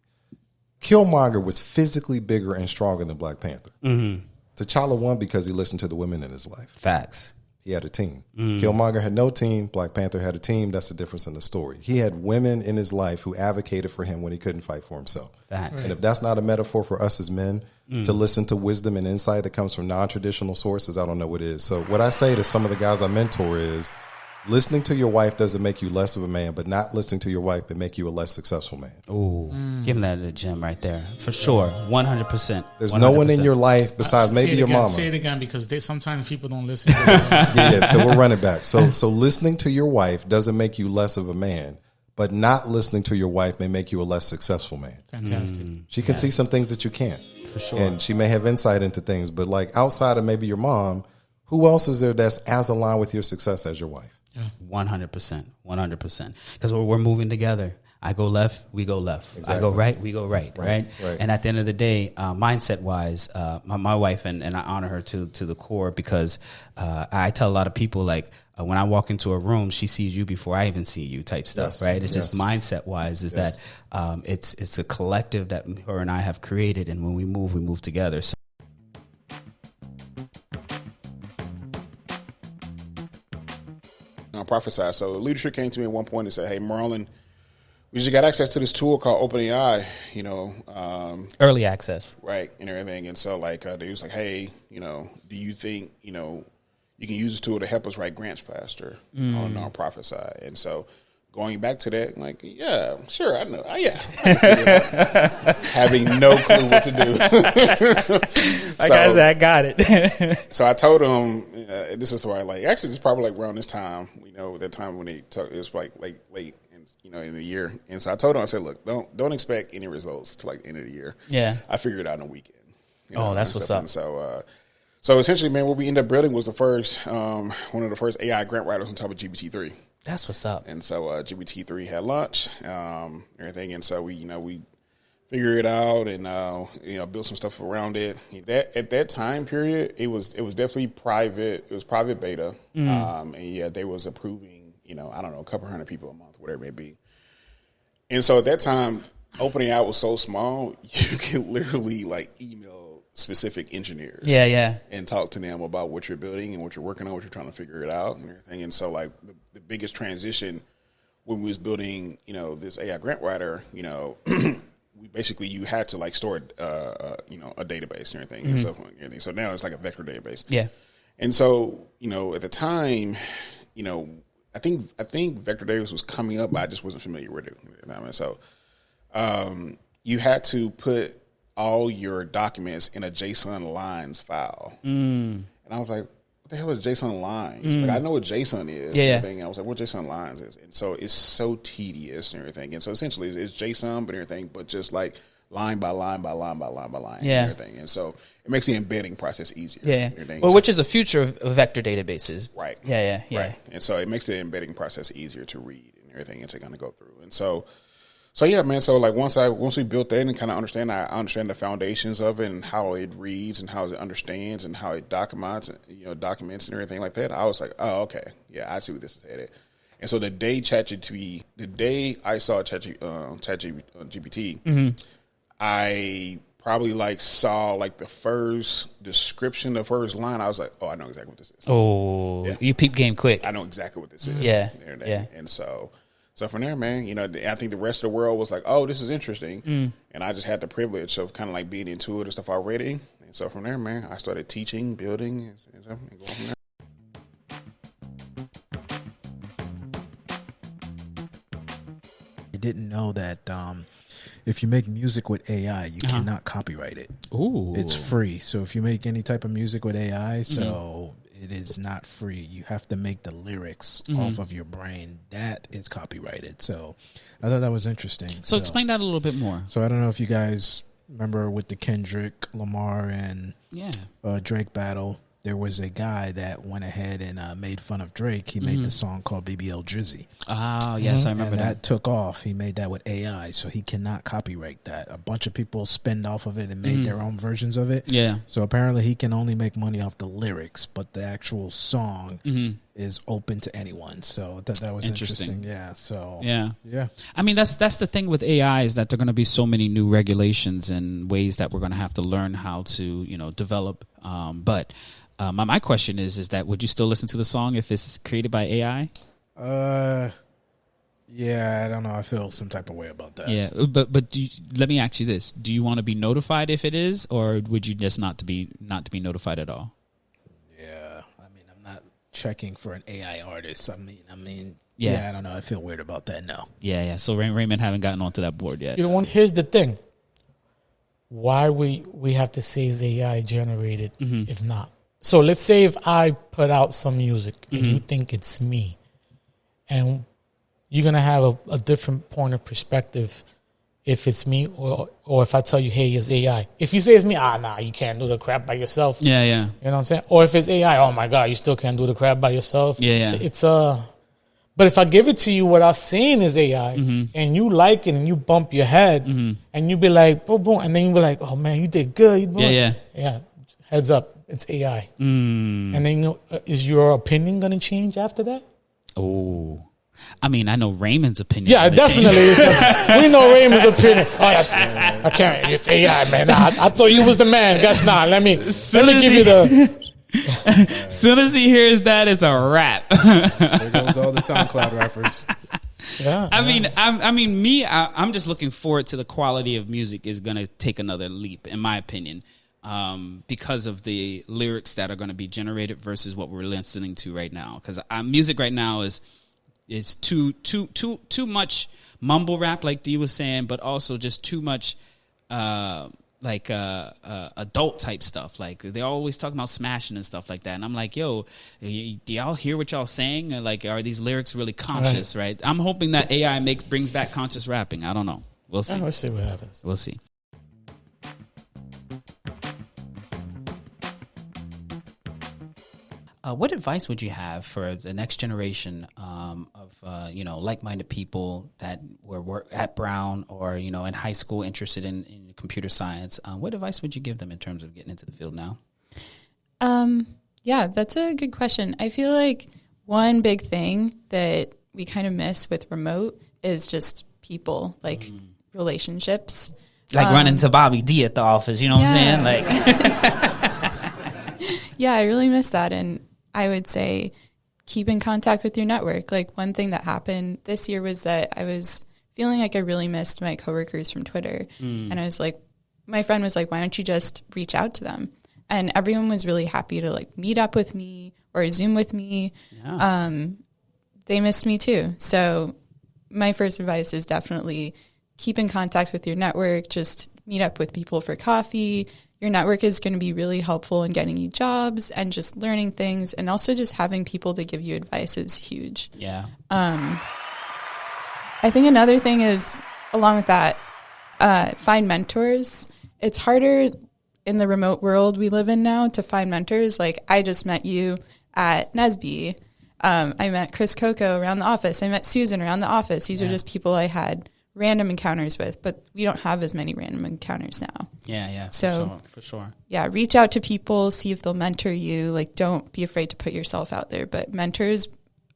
Killmonger was physically bigger and stronger than Black Panther. T'Challa won because he listened to the women in his life. Facts. He had a team. Killmonger had no team. Black Panther had a team. That's the difference in the story. He had women in his life who advocated for him when he couldn't fight for himself. Facts. And if that's not a metaphor for us as men to listen to wisdom and insight that comes from non-traditional sources, I don't know what is. So what I say to some of the guys I mentor is, listening to your wife doesn't make you less of a man, but not listening to your wife would make you a less successful man. Ooh, give him that at the gym right there. For sure. 100%. There's 100%. No one in your life besides maybe your mama. Say it again because sometimes people don't listen. So we're running back. So listening to your wife doesn't make you less of a man, but not listening to your wife may make you a less successful man. Fantastic. She can see some things that you can't. For sure. And she may have insight into things, but like outside of maybe your mom, who else is there that's as aligned with your success as your wife? 100%. Because we're moving together. I go left, we go left. Exactly. I go right, we go right. Right. And at the end of the day, mindset wise, my wife, and I honor her to the core, because I tell a lot of people, like, when I walk into a room, she sees you before I even see you, type stuff. Yes. Right. It's just mindset wise is that it's a collective that her and I have created. And when we move together. So. Nonprofit side. So leadership came to me at one point and said, "Hey, Marlon, we just got access to this tool called OpenAI, Early access. right, and everything." And so, like, they was like, "Hey, do you think, you can use this tool to help us write grants faster on the nonprofit side?" And so, going back to that, like, yeah, sure, I know. Having no clue what to do. I got it. So I told him, this is why, like, actually, it's probably like around this time, that time when it was like late, in the year. And so I told him, I said, look, don't expect any results till like the end of the year. Yeah. I figured it out in a weekend. That's what's up. And so essentially, man, what we ended up building was the first, one of the first AI grant writers on top of GPT-3. That's what's up. And so GPT-3 had launched, everything. And so we figured it out and, built some stuff around it. At that time period, it was definitely private. It was private beta. And they was approving, I don't know, a couple hundred people a month, whatever it may be. And so at that time, OpenAI was so small, you could literally like email specific engineers. Yeah. And talk to them about what you're building and what you're working on, what you're trying to figure it out and everything. And so like the biggest transition when we was building, this AI grant writer, you had to like store, a database and everything and stuff and everything. So now it's like a vector database. Yeah. And so, at the time, I think vector database was coming up, but I just wasn't familiar with it. So, you had to put all your documents in a JSON lines file. And I was like, what the hell is JSON lines? Like, I know what JSON is. Yeah. And I was like, what JSON lines is? And so it's so tedious and everything. And so essentially it's JSON, but everything, but just like line by line by line by line by line and everything. And so it makes the embedding process easier. Yeah. Well, which is the future of vector databases. Right. Yeah. Right. And so it makes the embedding process easier to read and everything and to kind of go through. And so yeah, man. So like once we built that and kind of understand the foundations of it and how it reads and how it understands and how it documents and everything like that, I was like, oh, okay, yeah, I see where this is headed. And so the day I saw ChatGPT, I probably like saw like the first description, the first line. I was like, oh, I know exactly what this is. Oh, yeah. You peep game quick. I know exactly what this is. Yeah. And so from there, man, I think the rest of the world was like, oh, this is interesting. And I just had the privilege of kind of like being into it and stuff already. And so from there, man, I started teaching, building, and stuff, and going from there. I didn't know that if you make music with AI, you cannot copyright it. Ooh. It's free. So if you make any type of music with AI, it is not free. You have to make the lyrics off of your brain. That is copyrighted. So I thought that was interesting. So explain that a little bit more. So I don't know if you guys remember with the Kendrick Lamar and Drake battle. There was a guy that went ahead and made fun of Drake. He made the song called BBL Drizzy. Oh, yes, I remember and that. took off. He made that with AI, so he cannot copyright that. A bunch of people spend off of it and made their own versions of it. Yeah. So apparently he can only make money off the lyrics, but the actual song is open to anyone. So that was interesting. Yeah. So yeah. I mean, that's the thing with AI is that there are going to be so many new regulations and ways that we're going to have to learn how to develop. But my question is that would you still listen to the song if it's created by AI? Yeah, I don't know. I feel some type of way about that. Yeah, but let me ask you this: do you want to be notified if it is, or would you just not to be notified at all? Yeah, I mean, I'm not checking for an AI artist. I mean, yeah, I don't know. I feel weird about that. No. Yeah. So Raymond haven't gotten onto that board yet. Here's the thing: why we have to say is AI generated if not? So let's say if I put out some music and you think it's me, and you're going to have a different point of perspective if it's me or if I tell you, hey, it's AI. If you say it's me, nah, you can't do the crap by yourself. Yeah. You know what I'm saying? Or if it's AI, oh my God, you still can't do the crap by yourself. Yeah. It's But if I give it to you without saying it's AI, and you like it and you bump your head, and you be like, boom, boom, and then you be like, oh man, you did good. Yeah. Heads up, it's AI. And then is your opinion gonna change after that? Oh. I mean, I know Raymond's opinion. Yeah, definitely. We know Raymond's opinion. Oh, I can't. It's AI, man. I thought you was the man. Guess not. Let me give you the. As soon as he hears that, it's a wrap. There goes all the SoundCloud rappers. Yeah. I'm just looking forward to the quality of music is going to take another leap, in my opinion, because of the lyrics that are going to be generated versus what we're listening to right now. Because music right now is too much mumble rap, like Dee was saying, but also just too much adult type stuff. Like they're always talking about smashing and stuff like that. And I'm like, yo, do y'all hear what y'all saying? Like, are these lyrics really conscious? Right? I'm hoping that AI brings back conscious rapping. I don't know. We'll see. We'll see what happens. We'll see. What advice would you have for the next generation of like-minded people that were at Brown or in high school interested in computer science? What advice would you give them in terms of getting into the field now? Yeah, that's a good question. I feel like one big thing that we kind of miss with remote is just people, like relationships. Like running to Bobby D at the office, you know what I'm saying? Like, yeah, I really miss that. And I would say keep in contact with your network. Like one thing that happened this year was that I was feeling like I really missed my coworkers from Twitter. And I was like, my friend was like, why don't you just reach out to them? And everyone was really happy to like meet up with me or Zoom with me. Yeah. They missed me too. So my first advice is definitely keep in contact with your network. Just meet up with people for coffee. Your network is going to be really helpful in getting you jobs and just learning things. And also just having people to give you advice is huge. Yeah. I think another thing is, along with that, find mentors. It's harder in the remote world we live in now to find mentors. Like I just met you at Nesby. I met Chris Coco around the office. I met Susan around the office. These are just people I had random encounters with, but we don't have as many random encounters now. Yeah. So for sure. Yeah, reach out to people, see if they'll mentor you. Like, don't be afraid to put yourself out there. But mentors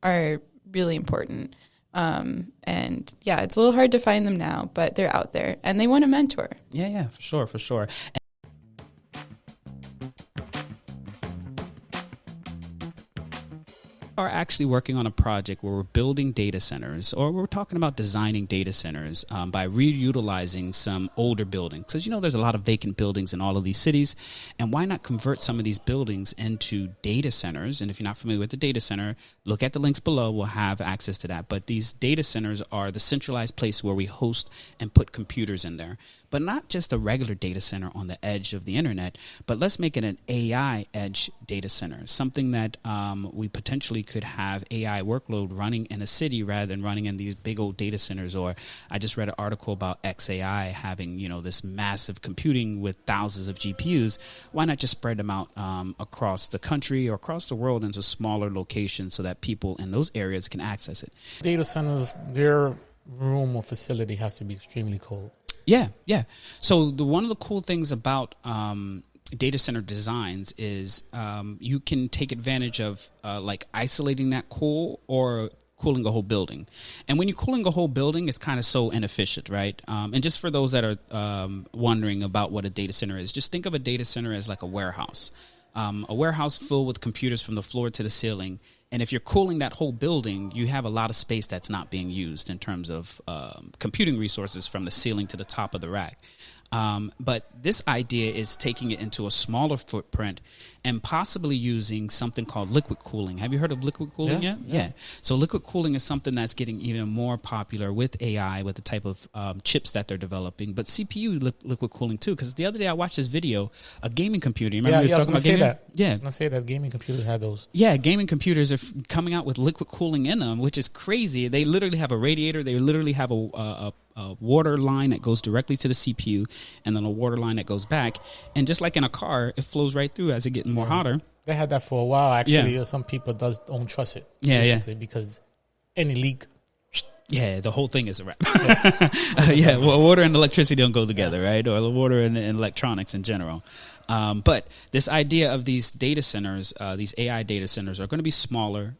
are really important. And yeah, it's a little hard to find them now, but they're out there and they want a mentor. Yeah, for sure. Are actually working on a project where we're building data centers, or we're talking about designing data centers by reutilizing some older buildings. Because there's a lot of vacant buildings in all of these cities, and why not convert some of these buildings into data centers? And if you're not familiar with the data center, look at the links below. We'll have access to that. But these data centers are the centralized place where we host and put computers in there. But not just a regular data center on the edge of the internet, but let's make it an AI edge data center, something that we potentially could have AI workload running in a city rather than running in these big old data centers. Or I just read an article about XAI having, this massive computing with thousands of GPUs. Why not just spread them out across the country or across the world into smaller locations so that people in those areas can access it? Data centers, their room or facility has to be extremely cold. Yeah. So one of the cool things about data center designs is you can take advantage of like isolating that cool or cooling a whole building. And when you're cooling a whole building, it's kind of so inefficient, right? And just for those that are wondering about what a data center is, just think of a data center as like a warehouse filled with computers from the floor to the ceiling. And if you're cooling that whole building, you have a lot of space that's not being used in terms of computing resources from the ceiling to the top of the rack. But this idea is taking it into a smaller footprint and possibly using something called liquid cooling. Have you heard of liquid cooling yet? Yeah. So liquid cooling is something that's getting even more popular with AI, with the type of chips that they're developing, but CPU liquid cooling too. Because the other day I watched this video, a gaming computer. You remember I was going to say that. Yeah. I was going to say that gaming computers had those. Yeah, gaming computers are coming out with liquid cooling in them, which is crazy. They literally have a radiator. They literally have a water line that goes directly to the CPU and then a water line that goes back. And just like in a car, it flows right through as it gets more hotter. They had that for a while, actually. Some people don't trust it. Yeah. Because any leak. Yeah, the whole thing is a wrap. Well, water and electricity don't go together, right? Or water and electronics in general. But this idea of these data centers, these AI data centers, are going to be smaller,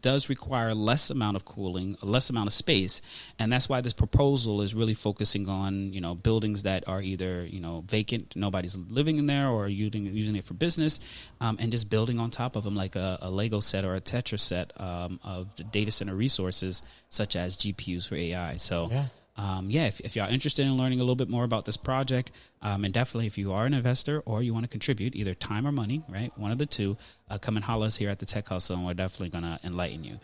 does require less amount of cooling, less amount of space, and that's why this proposal is really focusing on buildings that are either vacant, nobody's living in there, or using it for business, and just building on top of them like a Lego set or a Tetris set of data center resources such as GPUs for AI. So. Yeah. If y'all interested in learning a little bit more about this project, and definitely if you are an investor or you want to contribute either time or money, right, one of the two, come and holler us here at the Tech Hustle, and we're definitely going to enlighten you.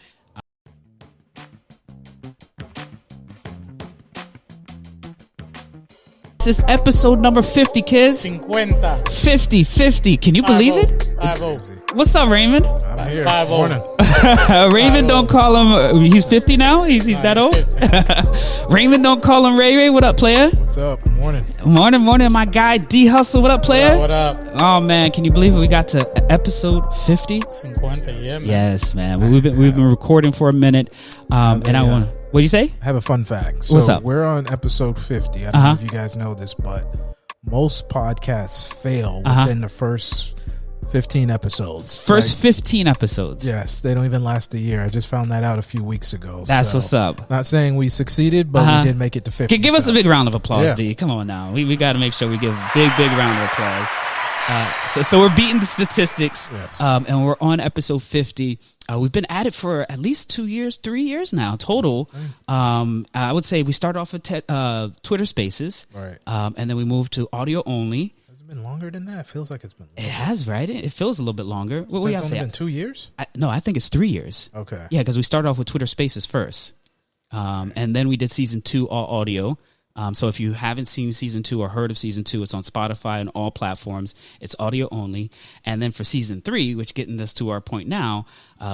This is episode number 50, kids. 50. Can you believe it? 50. What's up, Raymond? I'm here. 50. Morning. Raymond, don't call him. He's 50 now. He's that old. Raymond, don't call him Ray Ray. What up, player? What's up? Morning. Morning. My guy D Hustle. What up, player? What up? Oh man, can you believe it? We got to episode 50. 50, yeah, man. Yes, man. We've been recording for a minute, and I want. What'd you say? I have a fun fact. So What's up? We're on episode 50. I don't know if you guys know this, but most podcasts fail within the first 15 episodes. First 15 episodes. Yes, they don't even last a year. I just found that out a few weeks ago. That's what's up. Not saying we succeeded, but we did make it to 50. Give us a big round of applause, Yeah. D. Come on now. We got to make sure we give a big round of applause. So we're beating the statistics, yes. And we're on episode 50. We've been at it for at least 2 years, 3 years now total. I would say we started off with Twitter Spaces, right, and then we moved to audio only. Has it been longer than that? It feels like it's been longer. It has, right? It feels a little bit longer. What do y'all It's say? only been 2 years? No, I think it's 3 years. Okay. Yeah, because we started off with Twitter Spaces first, and then we did season 2 all audio. So if you haven't seen season 2 or heard of season 2, it's on Spotify and all platforms. It's audio only. And then for season 3, which getting us to our point now,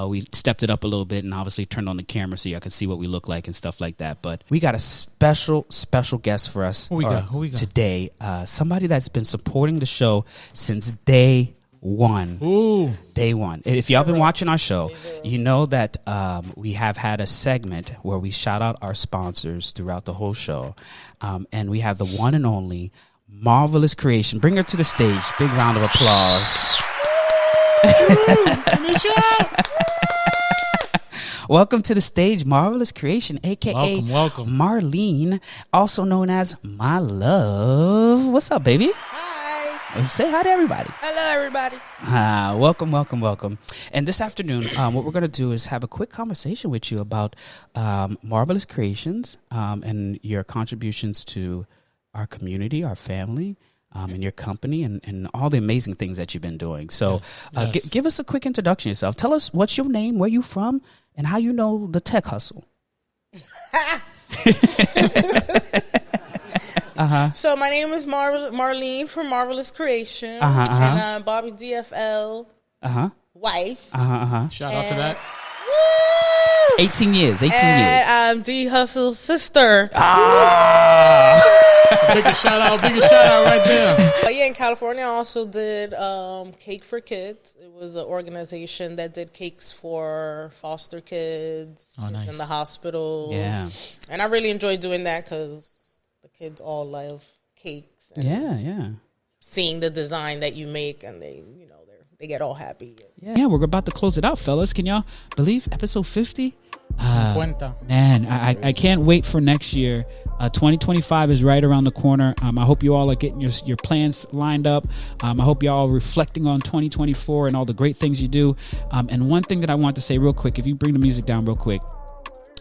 we stepped it up a little bit and obviously turned on the camera so y'all can see what we look like and stuff like that. But we got a special guest for us Who we got? today. Somebody that's been supporting the show since day one. Ooh. Day one. If y'all been watching our show, you know that we have had a segment where we shout out our sponsors throughout the whole show. And we have the one and only Marvelous Creation. Bring her to the stage. Big round of applause. Welcome to the stage, Marvelous Creation, a.k.a. Welcome. Marlene, also known as My Love. What's up, baby? Hi. Say hi to everybody. Hello, everybody. Welcome. And this afternoon, what we're going to do is have a quick conversation with you about Marvelous Creations and your contributions to our community, our family, and your company, and all the amazing things that you've been doing. So Yes. Give us a quick introduction of yourself. Tell us what's your name, where you from, and how you know the Tech Hustle. So my name is Marlene from Marvelous Creation, and I'm Bobby DFL wife. Shout out to that. 18 years. And I'm D Hustle's sister. Biggest shout out right there. But yeah, in California, I also did Cake for Kids. It was an organization that did cakes for foster kids nice. in the hospitals. Yeah. And I really enjoyed doing that because the kids all love cakes. And Yeah. seeing the design that you make, and they get all happy. Yeah, we're about to close it out, fellas. Can y'all believe episode 50? 50. Man, I can't wait for next year. 2025 is right around the corner. I hope you all are getting your plans lined up. I hope you all are reflecting on 2024 and all the great things you do. And one thing that I want to say real quick, if you bring the music down real quick,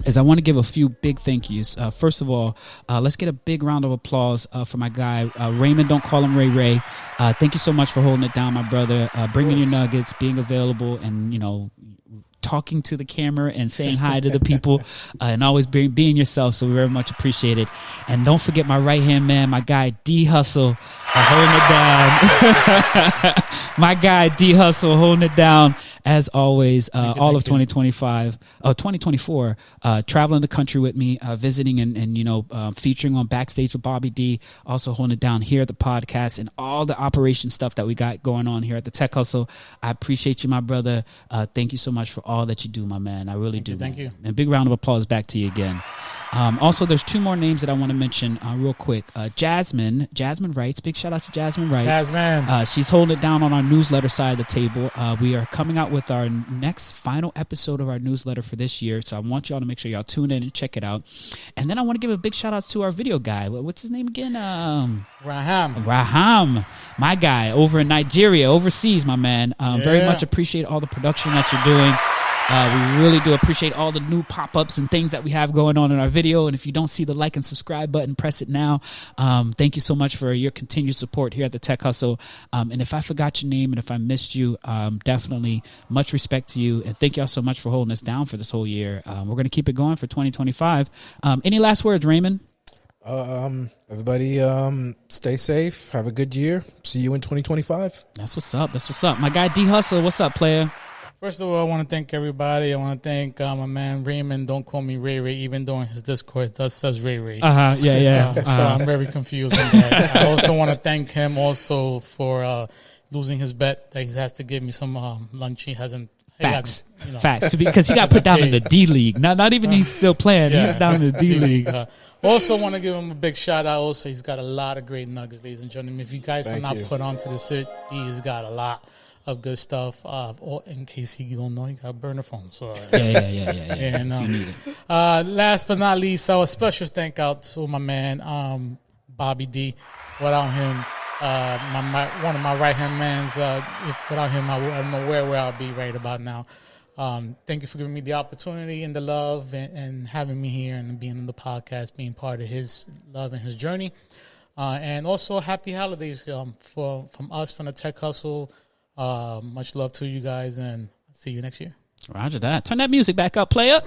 is I want to give a few big thank yous. First of all, let's get a big round of applause for my guy, Raymond. Don't call him Ray Ray. Thank you so much for holding it down, my brother. Bringing your nuggets, being available, and, talking to the camera and saying hi to the people, and always being yourself. So we very much appreciate it. And don't forget my right-hand man, my guy, D Hustle, holding it down. My guy, D Hustle, holding it down. as always, all of 2024, traveling the country with me, visiting and featuring on Backstage with Bobby D, also holding it down here at the podcast and all the operation stuff that we got going on here at the Tech Hustle. I appreciate you, my brother. Thank you so much for all that you do, my man. I really do. Thank you. And a big round of applause back to you again. Also, there's two more names that I want to mention real quick. Jasmine Wrights. Big shout out to Jasmine Wrights. Jasmine. She's holding it down on our newsletter side of the table. We are coming out with our next final episode of our newsletter for this year. So I want y'all to make sure y'all tune in and check it out. And then I want to give a big shout out to our video guy. What's his name again? Raham. My guy over in Nigeria, overseas, my man. Very much appreciate all the production that you're doing. We really do appreciate all the new pop-ups and things that we have going on in our video. And if you don't see the like and subscribe button, press it now. Thank you so much for your continued support here at the Tech Hustle. And if I forgot your name and if I missed you, definitely much respect to you. And thank y'all so much for holding us down for this whole year. We're going to keep it going for 2025. Any last words, Raymond? Everybody, stay safe. Have a good year. See you in 2025. That's what's up. My guy D Hustle, what's up, player? First of all, I want to thank everybody. I want to thank my man Raymond. Don't call me Ray Ray, even though in his Discord it says Ray Ray. So I'm very confused on that. I also want to thank him also for losing his bet that he has to give me some lunch. He hasn't. Facts. Facts. Because he got put down in the D League. Not even he's still playing. He's down in the D League. Also want to give him a big shout out. Also, he's got a lot of great nuggets, ladies and gentlemen. If you guys are not put onto the sit, he's got a lot of good stuff. In case you don't know, he got a burner phone. So yeah. And last but not least, a special thank out to my man Bobby D. Without him, one of my right hand mans. If without him, I don't know where I'll be right about now. Thank you for giving me the opportunity and the love and having me here and being on the podcast, being part of his love and his journey. And also happy holidays from us, from the Tech Hustle. Much love to you guys, and see you next year. Roger that. Turn that music back up, player.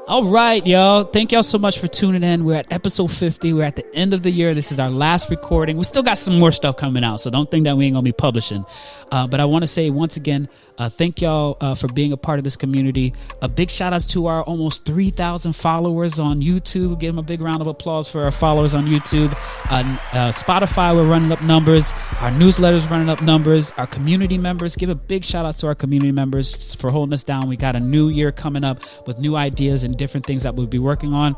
All right, y'all. Thank y'all so much for tuning in. We're at episode 50. We're at the end of the year. This is our last recording. We still got some more stuff coming out, so don't think that we ain't going to be publishing. But I want to say once again, thank y'all for being a part of this community. A big shout out to our almost 3,000 followers on YouTube. Give them a big round of applause for our followers on YouTube. Spotify, we're running up numbers. Our newsletter's running up numbers. Our community members, give a big shout out to our community members for holding us down. We got a new year coming up with new ideas and different things that we'll be working on.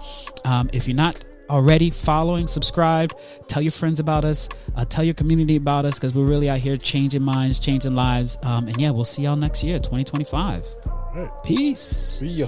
If you're not already following, subscribe, tell your friends about us, tell your community about us, because we're really out here changing minds, changing lives. And we'll see y'all next year, 2025. All right. Peace. See ya.